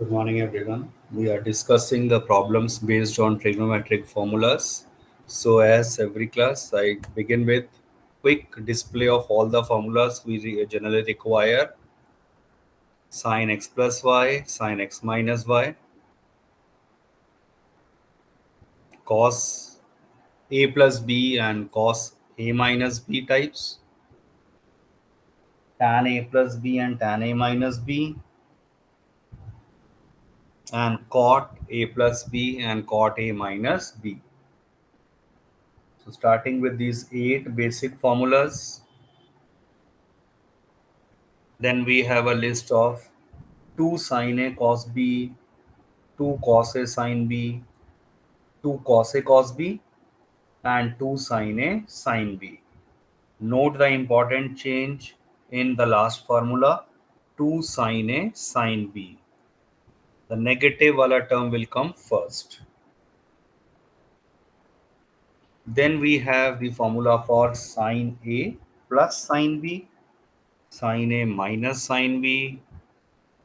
Good morning, everyone. We are discussing the problems based on trigonometric formulas. So, as every class, I begin with quick display of all the formulas we generally require: sin x plus y, sin x minus y, cos a plus b and cos a minus b types, tan a plus b and tan a minus b, and cot a plus b and cot a minus b. So, starting with these 8 basic formulas, then we have a list of 2 sin A cos B, 2 cos A sin B, 2 cos A cos B, and 2 sin A sin B. Note the important change in the last formula: 2 sin A sin B. The negative wala term will come first. Then we have the formula for sin A plus sin B, sin A minus sin B,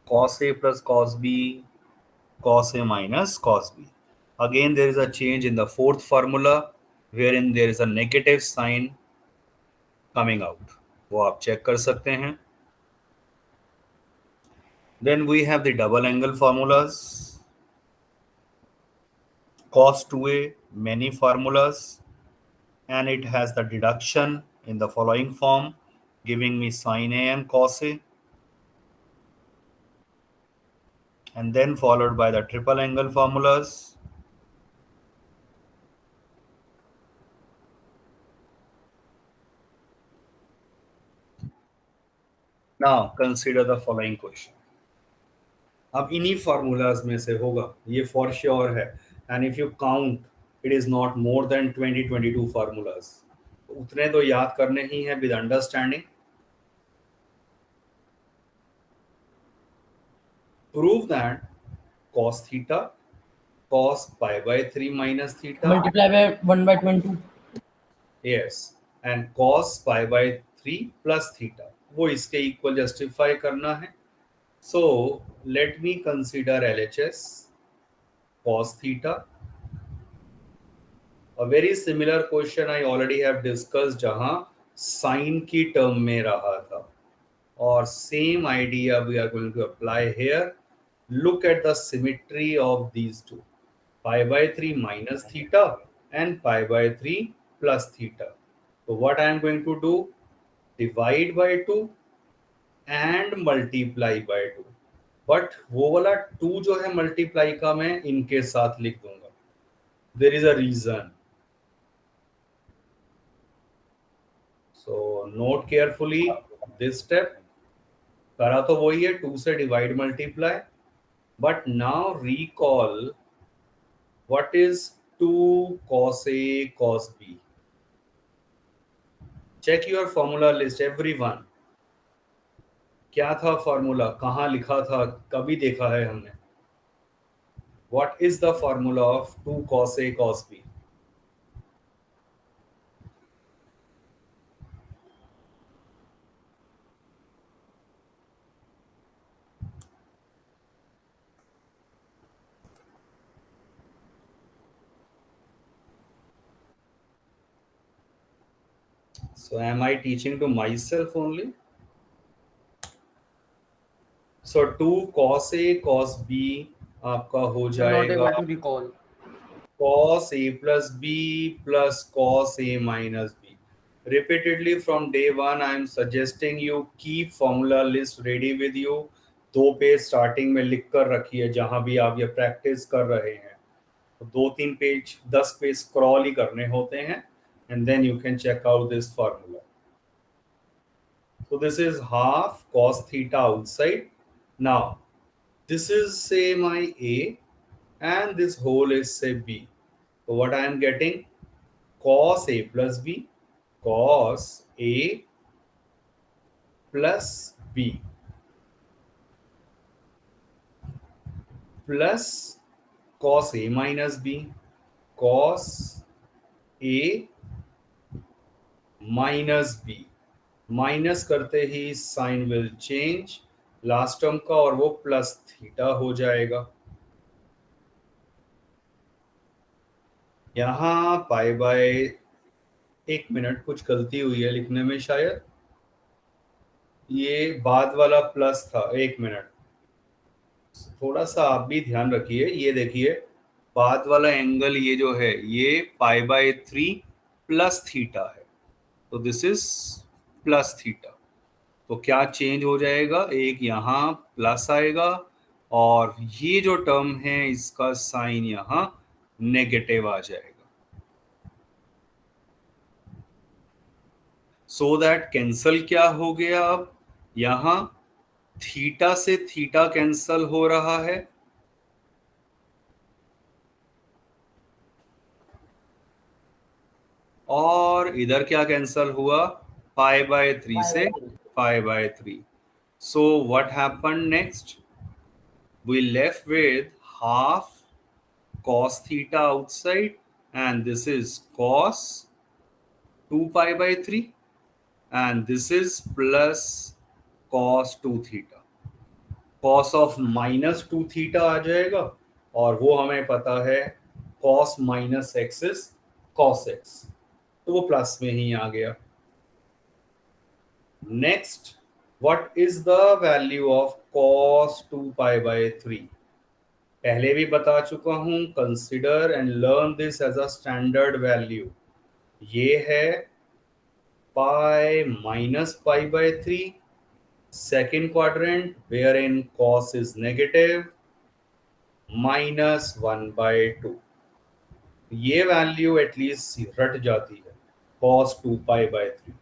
cos A plus cos B, cos A minus cos B. Again, there is a change in the fourth formula wherein there is a negative sign coming out. वो आप check कर सकते हैं. Then we have the double angle formulas. Cos 2a, many formulas, and it has the deduction in the following form, giving me sin A and cos A, and then followed by the triple angle formulas. Now consider the following question. अब इन्हीं formulas में से होगा ये for sure है. And if you count it is not more than 22 formulas. उतने तो याद करने ही है with understanding. Prove that cos theta cos pi by 3 minus theta multiply by 1 by 20. yes and cos pi by 3 plus theta वो इसके equal justify करना है. So let me consider LHS cos theta. A very similar question I already have discussed जहां sin की term में रहा था, और same idea we are going to apply here. Look at the symmetry of these two, pi by 3 minus theta and pi by 3 plus theta. So what I am going to do, divide by 2 and multiply by 2. But वो वाला 2 जो है multiply का मैं इनके साथ लिख दूंगा. There is a reason. So note carefully this step. करा तो वही है, 2 से divide multiply. But now recall what is 2 cos A cos B. Check your formula list everyone. क्या था फॉर्मूला, कहाँ लिखा था, कभी देखा है हमने? What is the formula of 2 cos A cos B? So am I teaching to myself only? So 2 cos A cos B आपका हो I'm not जाएगा able to recall. cos A plus B plus cos A minus B. Repeatedly from day one I am suggesting you keep formula list ready with you. 2 page starting में लिख कर रखिए जहां भी आप ये प्रैक्टिस कर रहे हैं. तो 2-3 पेज 10 पेज स्क्रॉल ही करने होते हैं, and then you can check out this formula. So this is half cos theta outside. Now this is say my A and this whole is say B. So what I am getting, cos A plus B, cos A plus B plus cos A minus B, cos A minus B. Minus करते ही sine will change last term का, और वो plus theta हो जाएगा। यहाँ pi by, एक minute, कुछ गलती हुई है लिखने में शायद। ये बाद वाला प्लस था, एक मिनट, थोड़ा सा आप भी ध्यान रखिए। ये देखिए, बाद वाला एंगल ये जो है ये पाई बाय 3 प्लस थीटा है, तो दिस इज प्लस थीटा। तो क्या चेंज हो जाएगा, एक यहाँ प्लस आएगा, और ये जो टर्म है इसका साइन यहाँ नेगेटिव आ जाएगा। सो दैट कैंसल क्या हो गया, अब यहाँ थीटा से थीटा कैंसल हो रहा है, और इधर क्या कैंसल हुआ, पाई बाय 3 पाई से by 3। Pi by 3। So what happened next, we left with half cos theta outside, and this is cos 2 pi by 3, and this is plus cos 2 theta। cos of minus 2 theta आ जाएगा, और वो हमें पता है cos minus x is cos x, तो वो plus में ही आ गया। Next, what is the value of cos 2 pi by 3? पहले भी बता चुका हूं, consider and learn this as a standard value. ये है pi minus pi by 3, second quadrant where in cos is negative, -1/2। ये वैल्यू एटलीस्ट रट जाती है, cos 2 pi by 3।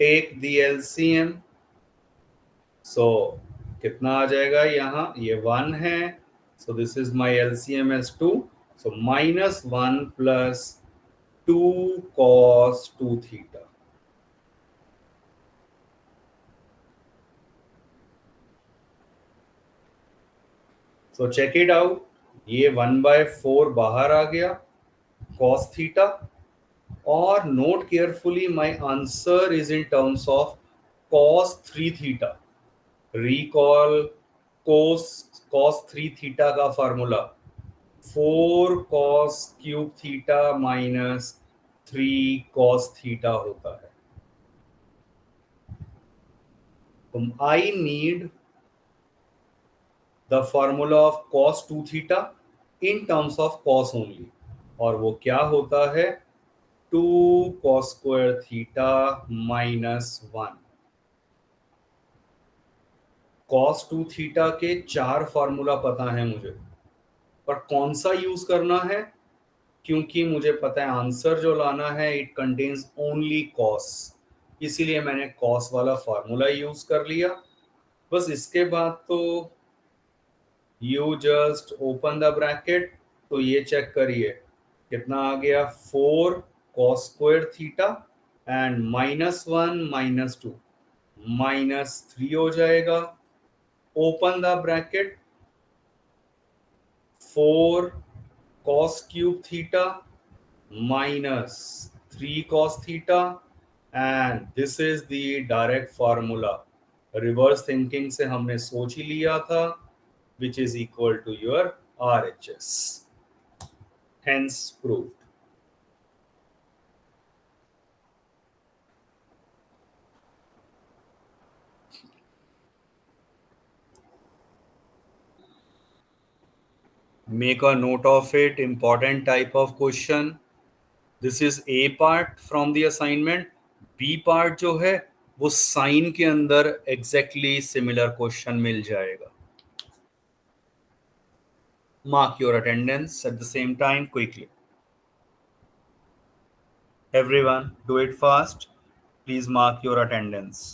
Take the LCM, so कितना आ जाएगा, यहाँ ये 1 है, so this is my LCM as 2, so -1 plus 2 cos 2 theta। So check it out, ये 1/4 बाहर आ गया cos थीटा, और note carefully my answer is in terms of cos 3 theta. Recall cos cos 3 theta का formula 4 cos cube theta minus 3 cos theta होता है। तो I need the formula of cos 2 theta in terms of cos only, और वो क्या होता है, 2 cos square theta -1। cos 2 theta के 4 फॉर्मूला पता है मुझे, पर कौन सा यूज करना है, क्योंकि मुझे पता है आंसर जो लाना है इट कंटेन्स ओनली cos, इसीलिए मैंने cos वाला फॉर्मूला यूज कर लिया। बस इसके बाद तो you just open the bracket, तो ये चेक करिए कितना आ गया, 4 cos स्क्वायर थीटा एंड -1 -2 -3 हो जाएगा। Open the bracket, 4 cos cube theta -3 cos theta, and this is the direct formula. Reverse thinking से हमने सोच ही लिया था, which is equal to your RHS, hence proved। Make a note of it, important type of question। This is A part from the assignment, B part जो है वो sign के अंदर exactly similar question मिल जाएगा। Mark your attendance at the same time quickly। Everyone do it fast, please mark your attendance।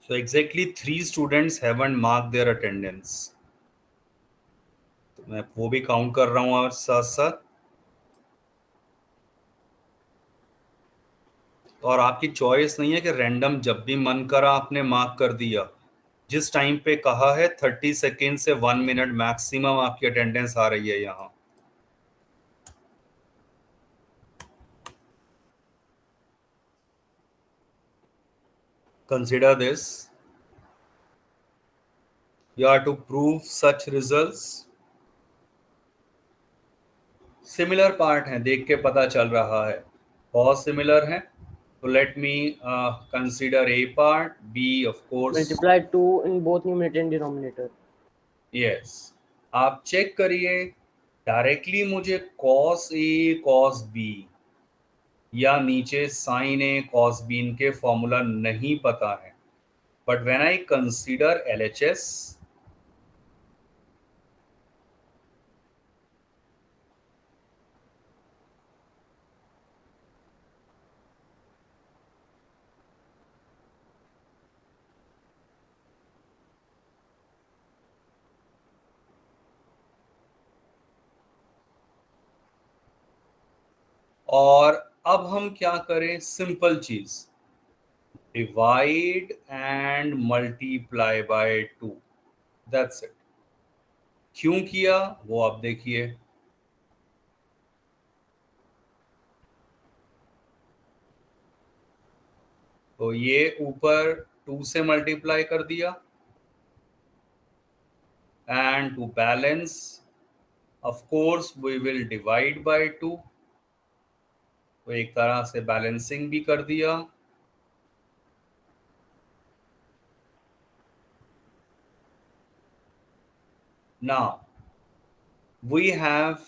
So exactly 3 students haven't marked their attendance. तो मैं वो भी काउंट कर रहा हूँ और साथ साथ। और आपकी चॉइस नहीं है कि रैंडम जब भी मन करा आपने मार्क कर दिया। जिस टाइम पे कहा है 30 सेकेंड से 1 मिनट मैक्सिमम आपकी अटेंडेंस आ रही है यहाँ। Consider this. You are to prove such results. Similar part है, देख के पता चल रहा है बहुत सिमिलर है। तो let me consider a part, B of course. Multiply 2 in both numerator and denominator. Yes, आप चेक करिए डायरेक्टली मुझे कॉस ए कॉस बी या नीचे साइन ए कॉस बी इनके फॉर्मूला नहीं पता है, but when I consider LHS और अब हम क्या करें, सिंपल चीज, divide and multiply by 2, that's it. क्यों किया वो आप देखिए। तो ये ऊपर 2 से मल्टीप्लाई कर दिया, and to balance of course we will divide by 2। तो एक तरह से बैलेंसिंग भी कर दिया। Now we have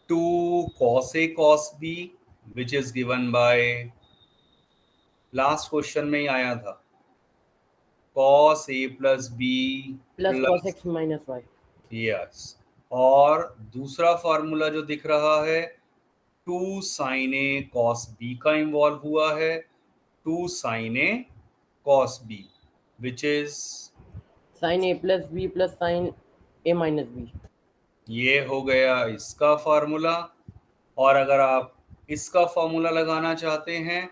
2 cos A cos B which is given by, last question में ही आया था, cos A plus B Plus cos plus, x minus y. Yes. और दूसरा फॉर्मूला जो दिख रहा है 2 sin A cos B का इन्वॉल्व हुआ है, 2 sin A cos B which is, Sin a plus b plus sin a minus b. ये हो गया इसका फॉर्मूला। और अगर आप इसका फॉर्मूला लगाना चाहते हैं,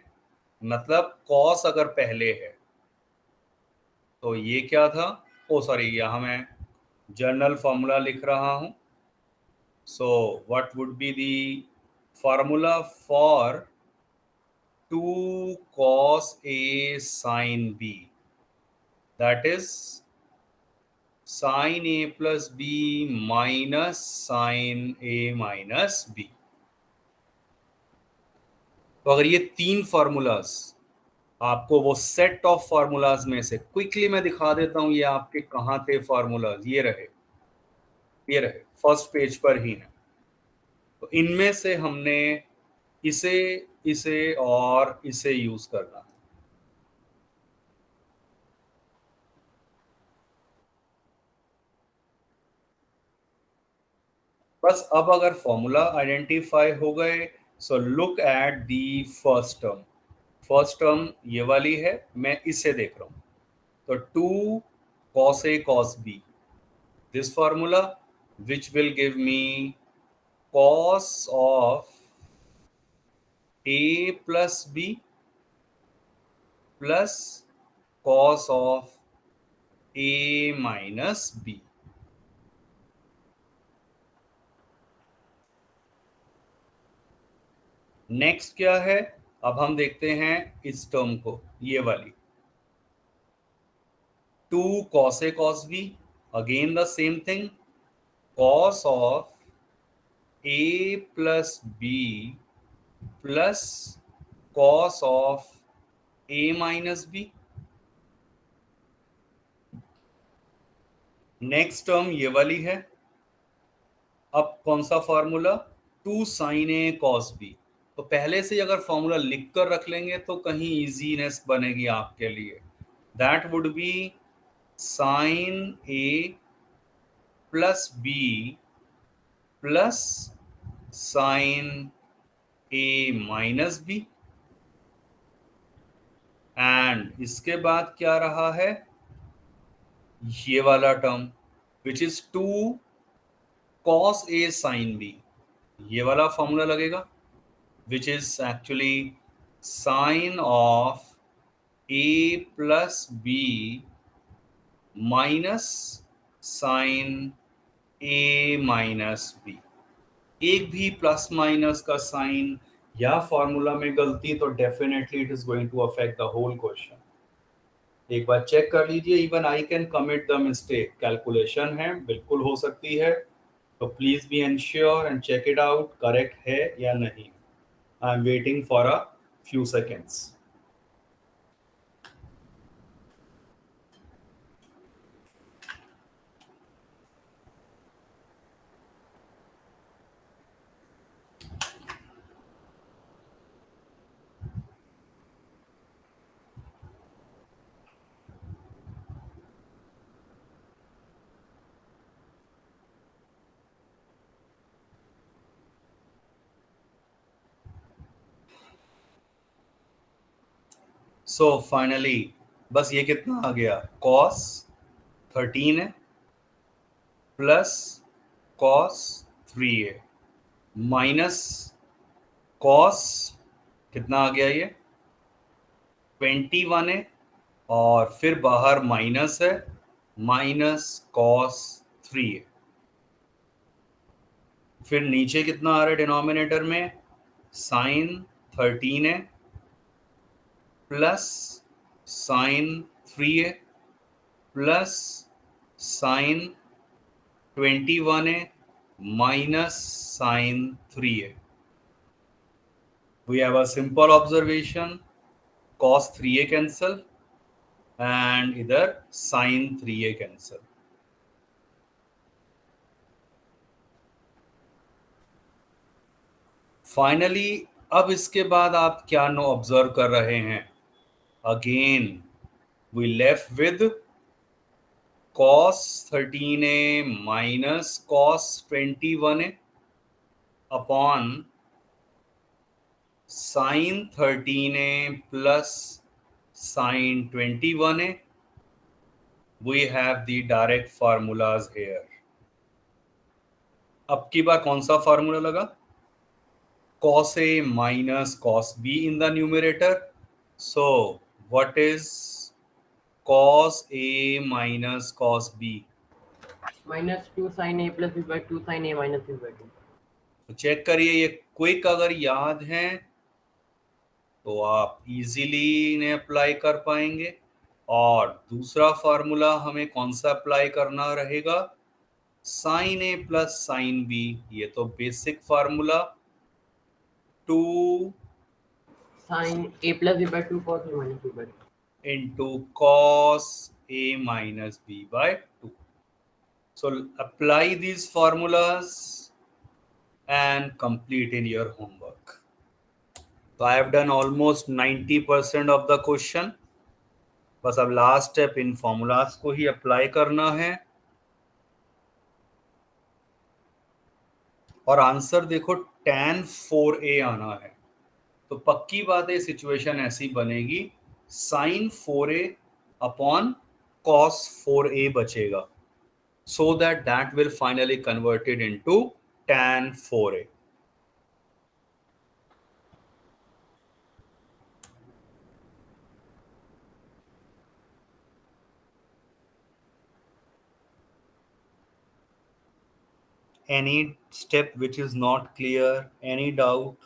मतलब कॉस अगर पहले है तो ये क्या था, ओ सॉरी यहाँ मैं जनरल फॉर्मूला लिख रहा हूं। So what would be the formula for 2 cos A sin B, that is sin A plus B minus sin A minus B। तो अगर ये 3 फॉर्मूलाज आपको वो सेट ऑफ फॉर्मूलाज में से, क्विकली मैं दिखा देता हूं ये आपके कहाँ थे फॉर्मूलाज, ये रहे, ये रहे, फर्स्ट पेज पर ही है। तो इनमें से हमने इसे, इसे और इसे यूज करना है। बस अब अगर फॉर्मूला आइडेंटिफाई हो गए, so look at the first term. First term ये वाली है, मैं इसे देख रहा हूं। तो 2 cos A cos B, this formula which will give me cos of A plus B plus cos of A minus B। Next क्या है, अब हम देखते हैं इस टर्म को, ये वाली 2 cos A cos B, again the same thing, cos of A plus B plus cos of A minus B। Next term ये वाली है। अब कौन सा formula, 2 sin A cos B। तो पहले से अगर फॉर्मूला लिख कर रख लेंगे तो कहीं इजीनेस बनेगी आपके लिए। That would be sin A plus B plus sin A minus B and इसके बाद क्या रहा है, ये वाला term which is 2 cos A sin B, ये वाला फॉर्मूला लगेगा which is actually sine of A plus B minus sine A minus B. एक भी प्लस माइनस का साइन या फॉर्मूला में गलती तो definitely it is going to affect the whole question. एक बार चेक कर लीजिए, even I can commit the mistake, calculation है, बिल्कुल हो सकती है, तो please be ensure and check it out correct है या नहीं। I am waiting for a few seconds. So finally बस ये कितना आ गया, cos 13 है plus cos 3a minus cos कितना आ गया, ये 21 है, और फिर बाहर माइनस है, माइनस cos 3a। फिर नीचे कितना आ रहा है डिनोमिनेटर में, साइन 13 है plus sign 3a plus sine 21 है minus sine 3a। we have a simple observation, cos 3a cancel and इधर sin 3a cancel। फाइनली अब इसके बाद आप क्या नो ऑब्जर्व कर रहे हैं, again we left with cos 13a minus cos 21a upon sin 13a plus sin 21a। we have the direct formulas here। अब की बार कौन सा फार्मूला लगा, cos A minus cos B in the numerator। so what is cos A minus cos B? -2 sin A plus B by 2 sin A minus B by 2। तो check करिए, ये quick अगर याद है तो आप इजीली इन्हें अप्लाई कर पाएंगे। और दूसरा फार्मूला हमें कौन सा अप्लाई करना रहेगा, साइन ए प्लस साइन बी, ये तो basic formula, 2 sin A plus B by 2 cos A minus B by 2 into cos A minus B by 2। so apply these formulas and complete in your homework। so I have done almost 90% of the question। बस अब last step in formulas को ही apply करना है। और answer देखो tan 4a आना है, तो पक्की बात है सिचुएशन ऐसी बनेगी, sin 4a upon cos 4a बचेगा, so that will finally converted into tan 4a। Any step which is not clear, any doubt?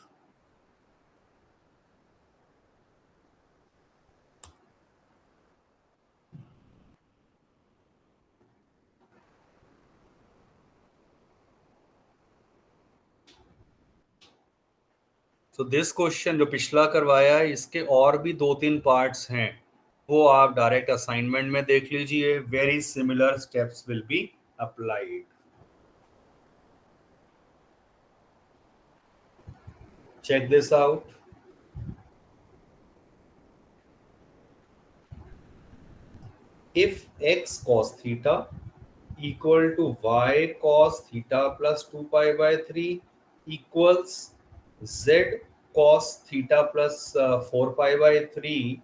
तो दिस क्वेश्चन जो पिछला करवाया है, इसके और भी 2-3 पार्ट्स हैं, वो आप डायरेक्ट असाइनमेंट में देख लीजिए। Very similar steps will be applied. Check this out। If x cos theta equal to y cos theta plus 2 pi by 3 equals z cos theta plus 4 pi by 3,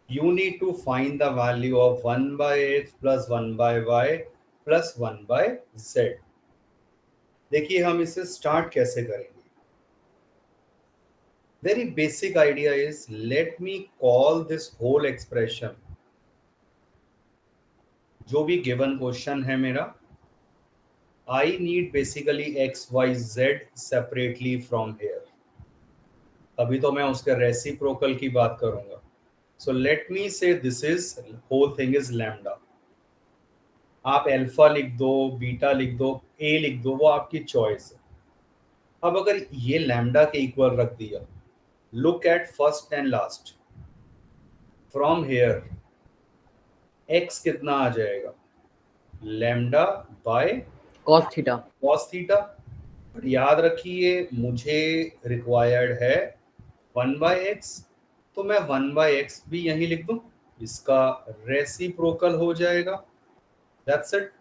You need to find the value of 1 by x plus 1 by y plus 1 by z. देखिए हम इसे start कैसे करेंगे. Very basic idea is, let me call this whole expression, जो भी given question है मेरा, I need basically x, y, z separately from here. अभी तो मैं उसके रेसिप्रोकल की बात करूंगा. So let me say this is whole thing is lambda. आप अल्फा लिख दो, बीटा लिख दो, ए लिख दो, वो आपकी चॉइस है. अब अगर ये लैम्डा के इक्वल रख दिया, look at first and last. From here x कितना आ जाएगा? Lambda by cos theta. Cos theta. But याद रखिए मुझे रिक्वायर्ड है 1 बाय एक्स, तो मैं 1 बाय एक्स भी यहीं लिख दूं, इसका रेसिप्रोकल हो जाएगा. That's it.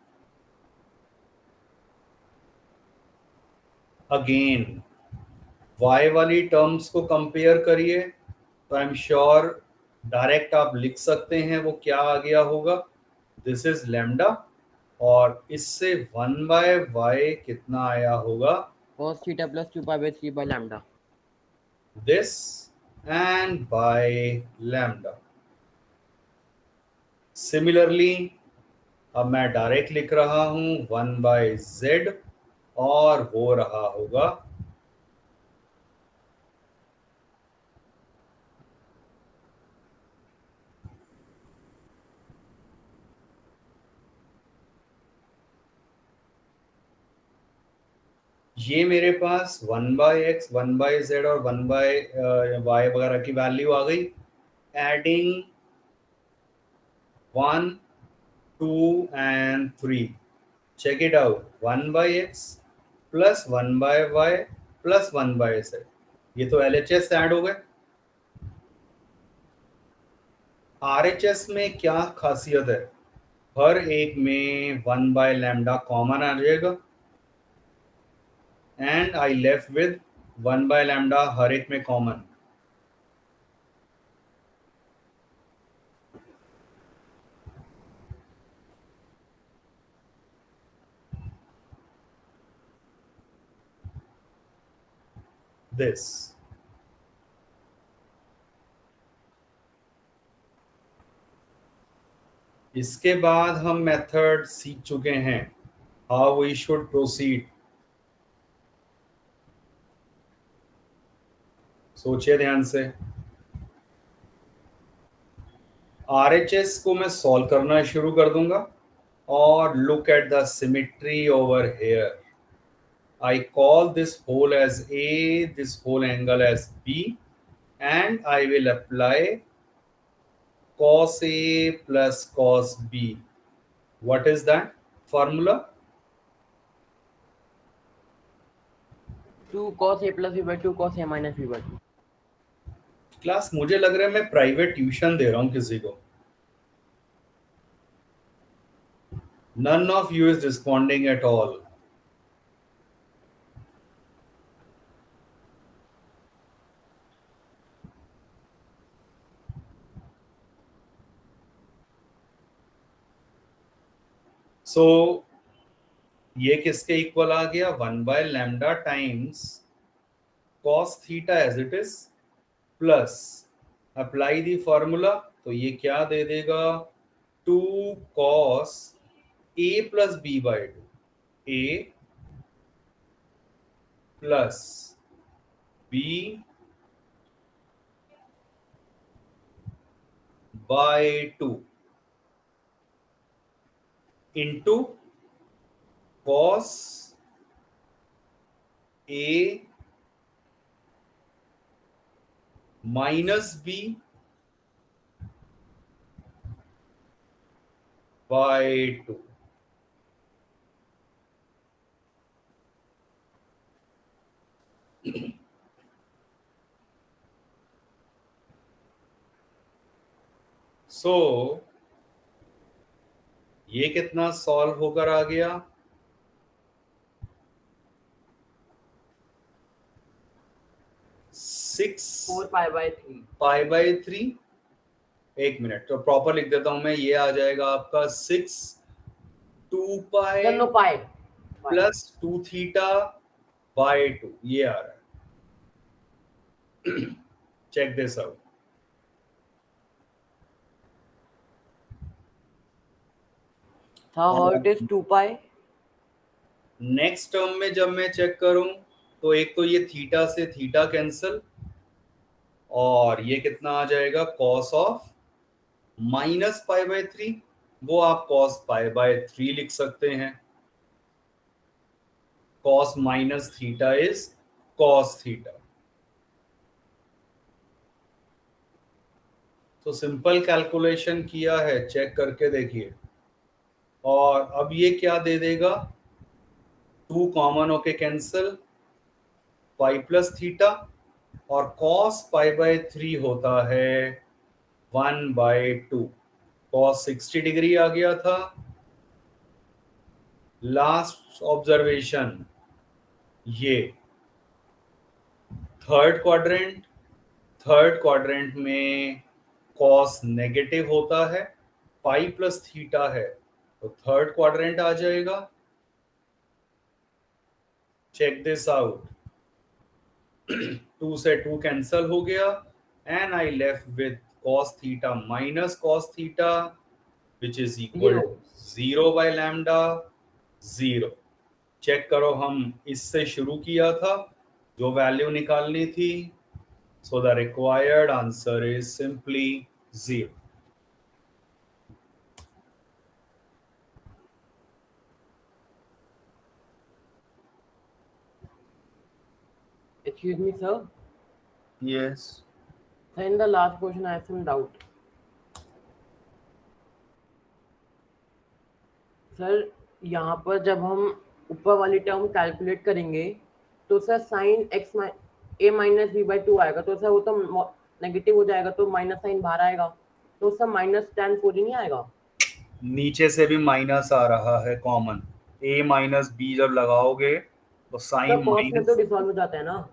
अगेन y वाली टर्म्स को कंपेयर करिए, तो आई एम श्योर डायरेक्ट आप लिख सकते हैं वो क्या आ गया होगा. दिस इज लैम्डा, और इससे 1 बाय वाई कितना आया होगा? cos theta plus 2 pi by 3 by lambda. This and by lambda. Similarly अब मैं डायरेक्ट लिख रहा हूं 1 बाय जेड, और हो रहा होगा ये मेरे पास 1 बाय एक्स, 1 बाय जेड और 1 बाय वाई वगैरह की वैल्यू आ गई. Adding 1, 2 and 3. Check it out. 1 by x plus 1 by y plus 1 by z. ये तो LHS ऐड हो गए. RHS में क्या खासियत है? हर एक में 1 by लैम्डा कॉमन आ जाएगा, and I left with 1 by lambda हर एक में कॉमन. दिस. इसके बाद हम मेथड सीख चुके हैं, हाउ वी शुड प्रोसीड. सोचिए ध्यान से. RHS को मैं सॉल्व करना शुरू कर दूंगा, और look at the symmetry over here. I call this whole as A, this whole angle as B, and I will apply cos A plus cos B. What is that formula? 2 cos a plus b by 2 cos a minus b by 2. Class मुझे लग रहा है मैं private tuition दे रहा हूं किसी को. None of you is responding at all. So ये किसके इक्वल आ गया? 1 by lambda times cos theta as it is, plus apply the formula, तो ये क्या दे देगा? 2 cos a plus b by 2, a plus b by 2 into cos a minus b by 2. So ये कितना सॉल्व होकर आ गया? 6 4 पाई बाय 3 पाई बाय 3। एक मिनट, तो प्रॉपर लिख देता हूं मैं। ये आ जाएगा आपका 6 2 pi no pi plus 2 theta by 2, ये आ रहा है। Check this out. how it is 2 पाई। नेक्स्ट टर्म में जब मैं चेक करूं तो एक तो ये थीटा से थीटा कैंसिल, और ये कितना आ जाएगा cos of minus pi by 3, वो आप कॉस पाई बाय 3 लिख सकते हैं। Cos minus theta is cos theta. तो सिंपल कैलकुलेशन किया है, चेक करके देखिए। और अब ये क्या दे देगा, 2 कॉमन होके कैंसिल, पाई प्लस थीटा, और कॉस पाई बाय 3 होता है 1/2। कॉस 60 डिग्री आ गया था। लास्ट ऑब्जर्वेशन, ये थर्ड क्वाड्रेंट में कॉस नेगेटिव होता है, पाई प्लस थीटा है, तो थर्ड क्वाड्रेंट आ जाएगा। Check this out. 2 से 2 कैंसल हो गया, and I left with cos theta minus cos theta, which is equal to 0 by lambda 0। Check करो, हम इससे शुरू किया था, जो वैल्यू निकालनी थी। So the required answer is simply 0। Excuse me, sir. Yes. Sir, in the last question, I have some doubt. Sir, यहाँ पर जब हम ऊपर वाली टर्म कैलकुलेट करेंगे तो sir sine x A minus B by 2 आएगा, तो सर वो तो नेगेटिव हो जाएगा, तो माइनस साइन बाहर आएगा, तो सर माइनस tan 4 ही नहीं आएगा। नीचे से भी माइनस आ रहा है कॉमन, a माइनस बी जब लगाओगे तो साइन सर कॉस में तो माइनस, डिसॉल्व हो जाता है ना।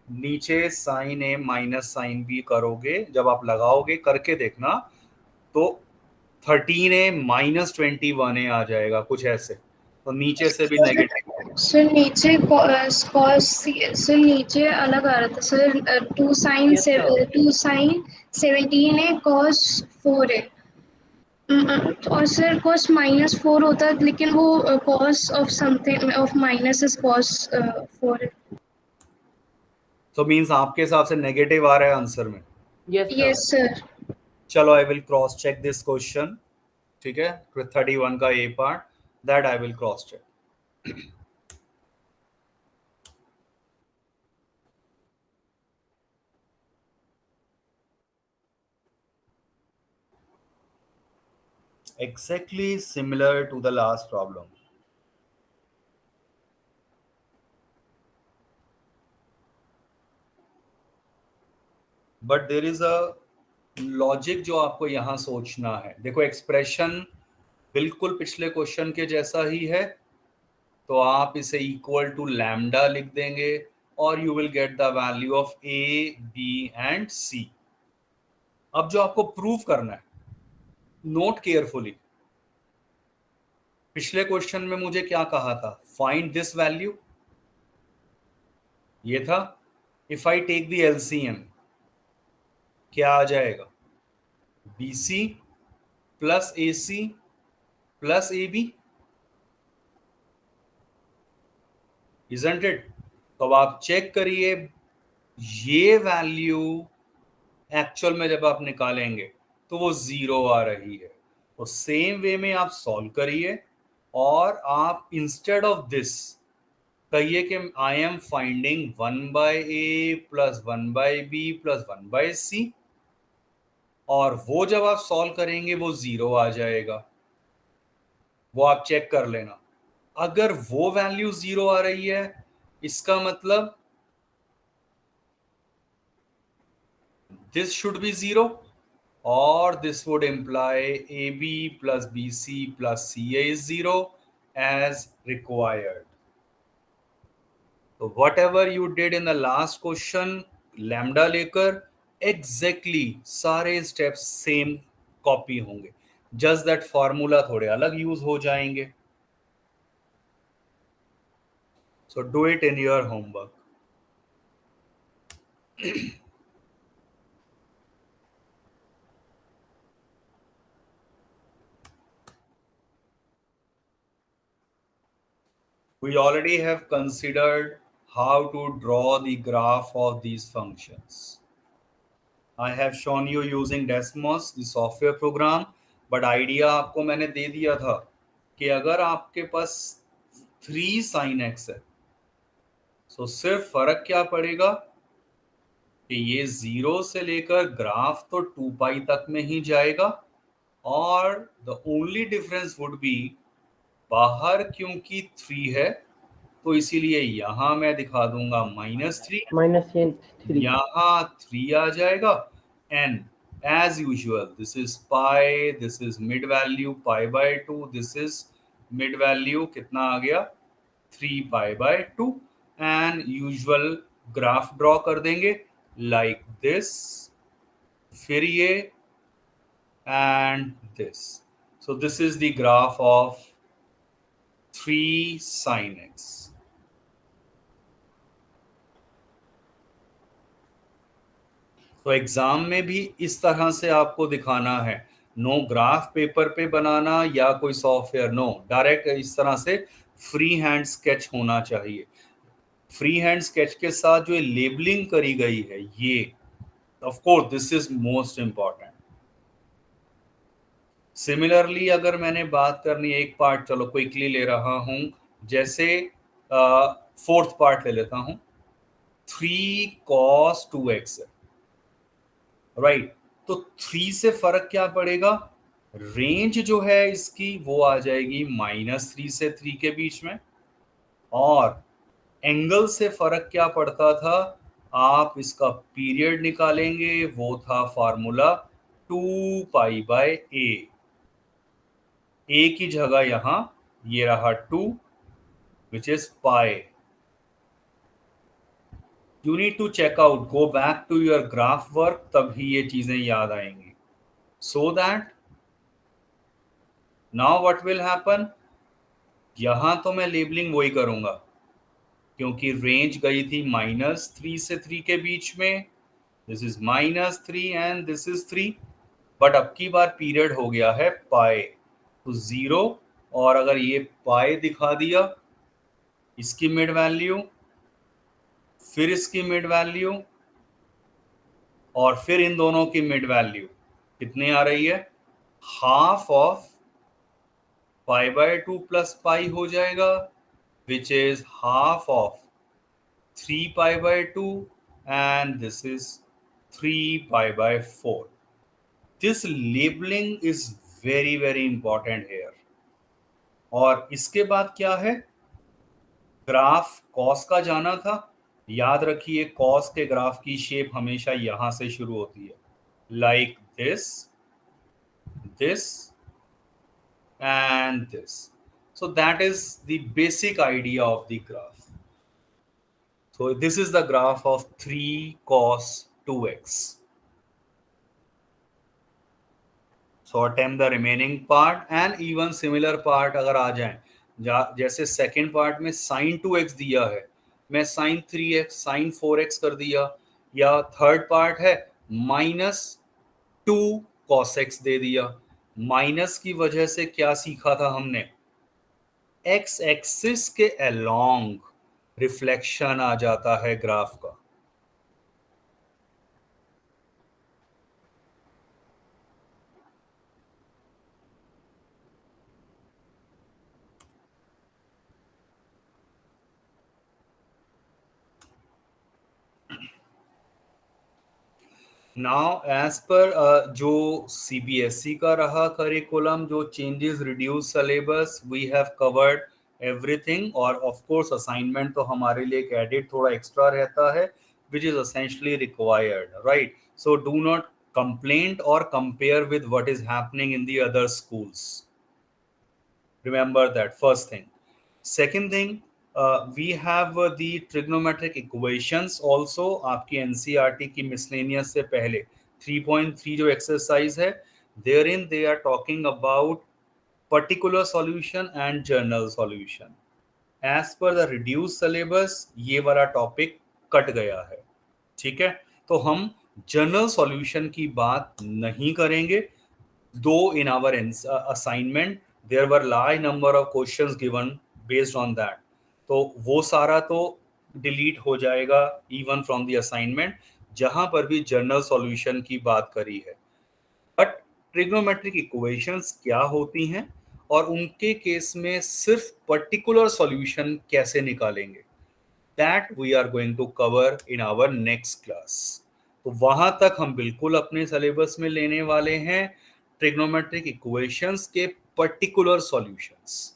नीचे साइन ए माइनस साइन बी करोगे, जब आप लगाओगे करके देखना, तो 13a माइनस 21a आ जाएगा कुछ ऐसे। तो नीचे से भी नेगेटिव। सर नीचे कॉस सर नीचे अलग आ रहा था sir. 2 sine Yes, sir. 2 sine 17 है, कॉस 4 है। और सर कॉस -4 होता है, लेकिन वो cos of something of minus is cos 4 है। तो मींस आपके हिसाब से नेगेटिव आ रहा है आंसर में। Yes, sir. Yes sir. चलो, I will cross check this question. ठीक है, 31 का A part, that I will cross check. Exactly similar to the last problem. But there is a logic जो आपको यहां सोचना है। देखो, एक्सप्रेशन बिल्कुल पिछले क्वेश्चन के जैसा ही है, तो आप इसे इक्वल टू लैम्डा लिख देंगे और you will get the value of A B and C. अब जो आपको प्रूव करना है, नोट केयरफुली, पिछले क्वेश्चन में मुझे क्या कहा था, फाइंड दिस वैल्यू, ये था। If I take the LCM, क्या आ जाएगा, BC plus AC plus AB, isn't it? तो अब आप चेक करिए, ये वैल्यू एक्चुअल में जब आप निकालेंगे तो वो 0 आ रही है। तो सेम वे में आप सॉल्व करिए, और आप इंस्टेड ऑफ दिस कहिए कि I am finding 1/A plus 1/B plus 1/C, और वो जब आप सॉल्व करेंगे वो 0 आ जाएगा। वो आप चेक कर लेना। अगर वो वैल्यू 0 आ रही है, इसका मतलब दिस शुड बी 0, और this would imply AB plus BC plus CA is 0 as required. तो whatever you did in the last question, lambda लेकर एग्जैक्टली सारे स्टेप्स सेम कॉपी होंगे, जस्ट दैट फॉर्मूला थोड़े अलग यूज हो जाएंगे. So do it in your homework. We already have considered how to draw the graph of these functions. I have shown you using Desmos, the software program, but idea आपको मैंने दे दिया था कि अगर आपके पास 3 sin x है, तो सिर्फ फर्क क्या पड़ेगा कि ये 0 से लेकर ग्राफ तो 2 पाई तक में ही जाएगा, और the only difference would be बाहर क्योंकि 3 है तो इसीलिए यहां मैं दिखा दूंगा -3, यहाँ 3 आ जाएगा, and as usual this is pi, this is mid value π/2, this is mid value कितना आ गया 3π/2, एंड यूजुअल ग्राफ ड्रॉ कर देंगे लाइक दिस, फिर ये and this. So this is the graph of 3 sin x. तो एग्जाम में भी इस तरह से आपको दिखाना है, नो ग्राफ पेपर पे बनाना या कोई सॉफ्टवेयर, नो, डायरेक्ट इस तरह से फ्री हैंड स्केच होना चाहिए. फ्री हैंड स्केच के साथ जो लेबलिंग करी गई है, ये of course this is most important. Similarly अगर मैंने बात करनी एक पार्ट, चलो क्विकली ले रहा हूं, जैसे 4th पार्ट ले लेता हूं, 3 cos 2x है, राइट. तो 3 से फर्क क्या पड़ेगा, रेंज जो है इसकी वो आ जाएगी -3 से 3 के बीच में, और एंगल से फर्क क्या पड़ता था, आप इसका पीरियड निकालेंगे, वो था फॉर्मूला 2π/a. a की जगह यहां ये रहा 2 which is pi. You need to check out, go back to your graph work, तभी ये चीजें याद आएंगी. So that now what will happen, यहां तो मैं लेबलिंग वही करूंगा क्योंकि रेंज गई थी -3 से 3 के बीच में, this is -3 and this is 3, but अब की बार पीरियड हो गया है पाई, तो 0, और अगर ये पाई दिखा दिया, इसकी मिड वैल्यू, फिर इसकी मिड वैल्यू, और फिर इन दोनों की मिड वैल्यू कितनी आ रही है, हाफ ऑफ π/2 प्लस पाई हो जाएगा, which is half of 3π/2, and this is 3π/4. This labeling is very very important here. और इसके बाद क्या है, ग्राफ कॉस का जाना था, याद रखिए कॉस के ग्राफ की शेप हमेशा यहां से शुरू होती है, like this, this and this. So that is the basic idea of the graph. So this is the graph of 3 cos 2x. So attempt the remaining part and even similar part अगर आ जाए, जैसे second part में sin 2x दिया है, मैं sin 3x sin 4x कर दिया, या थर्ड पार्ट है -2 cos x दे दिया. माइनस की वजह से क्या सीखा था हमने, एक्स एक्सिस के अलोंग रिफ्लेक्शन आ जाता है ग्राफ का. नाउ एज पर जो CBSE का रहा करिकुलम, जो changes, reduce syllabus, we have covered everything, और ऑफ कोर्स असाइनमेंट तो हमारे लिए एक एडिट थोड़ा एक्स्ट्रा रहता है, which is essentially required, right. So do not complain और compare with what is happening in the other schools. Remember that, first thing. Second thing, we have the trigonometric equations also, आपकी NCERT की miscellaneous से पहले 3.3 जो exercise है, therein they are talking about particular solution and general solution. As per the reduce syllabus ये वाला topic cut गया है. ठीक है, तो हम जनरल सॉल्यूशन की बात नहीं करेंगे. Though in our assignment there were large number of questions given based on that, तो वो सारा तो डिलीट हो जाएगा इवन फ्रॉम द असाइनमेंट, जहां पर भी जनरल सॉल्यूशन की बात करी है. बट ट्रिग्नोमेट्रिक इक्वेशंस क्या होती हैं और उनके केस में सिर्फ पर्टिकुलर सॉल्यूशन कैसे निकालेंगे, that we are going to cover in our next class. तो वहां तक हम बिल्कुल अपने सिलेबस में लेने वाले हैं ट्रिग्नोमेट्रिक इक्वेशंस के particular solutions.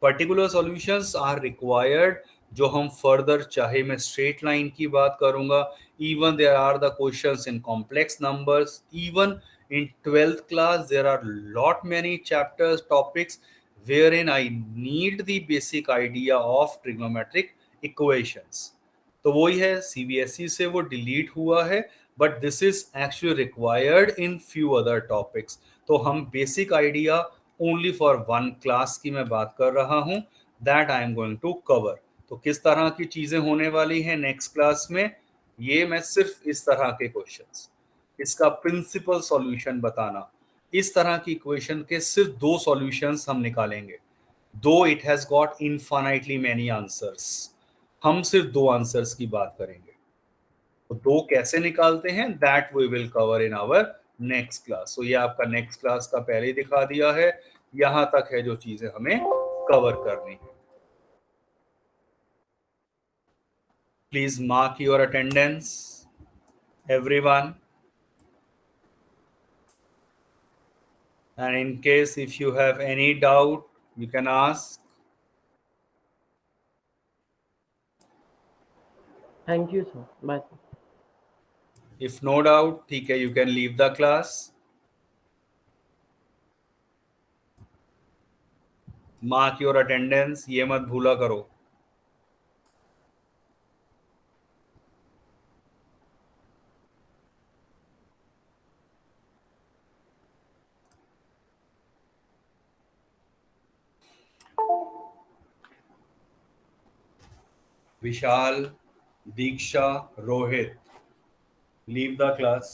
Particular solutions are required, जो हम फर्दर, चाहे मैं स्ट्रेट लाइन की बात करूंगा, even there are the questions in complex numbers, even in 12th class there are lot many chapters, topics wherein I need the basic idea of trigonometric equations. तो वही है, सीबीएसई से वो डिलीट हुआ है, but this is actually required in few other topics. तो हम basic idea only for one class की मैं बात कर रहा हूं, that I am going to cover. तो किस तरह की चीजें होने वाली हैं नेक्स्ट क्लास में, ये मैं सिर्फ इस तरह के क्वेश्चंस, इसका प्रिंसिपल सॉल्यूशन बताना, इस तरह की इक्वेशन के सिर्फ दो सॉल्यूशंस हम निकालेंगे. दो it has got infinitely many answers, हम सिर्फ दो आंसर्स की बात करेंगे. तो दो कैसे निकालते हैं, that we will cover in our next class. So ये आपका नेक्स्ट क्लास का पहले ही दिखा दिया है, यहां तक है जो चीजें हमें कवर करनी है. Please mark your attendance everyone, and in case if you have any doubt you can ask. Thank you sir, bye. If no doubt, ठीक है, you can leave the class. Mark your attendance, ये मत भूला करो. विशाल, दीक्षा, Rohit, leave the class.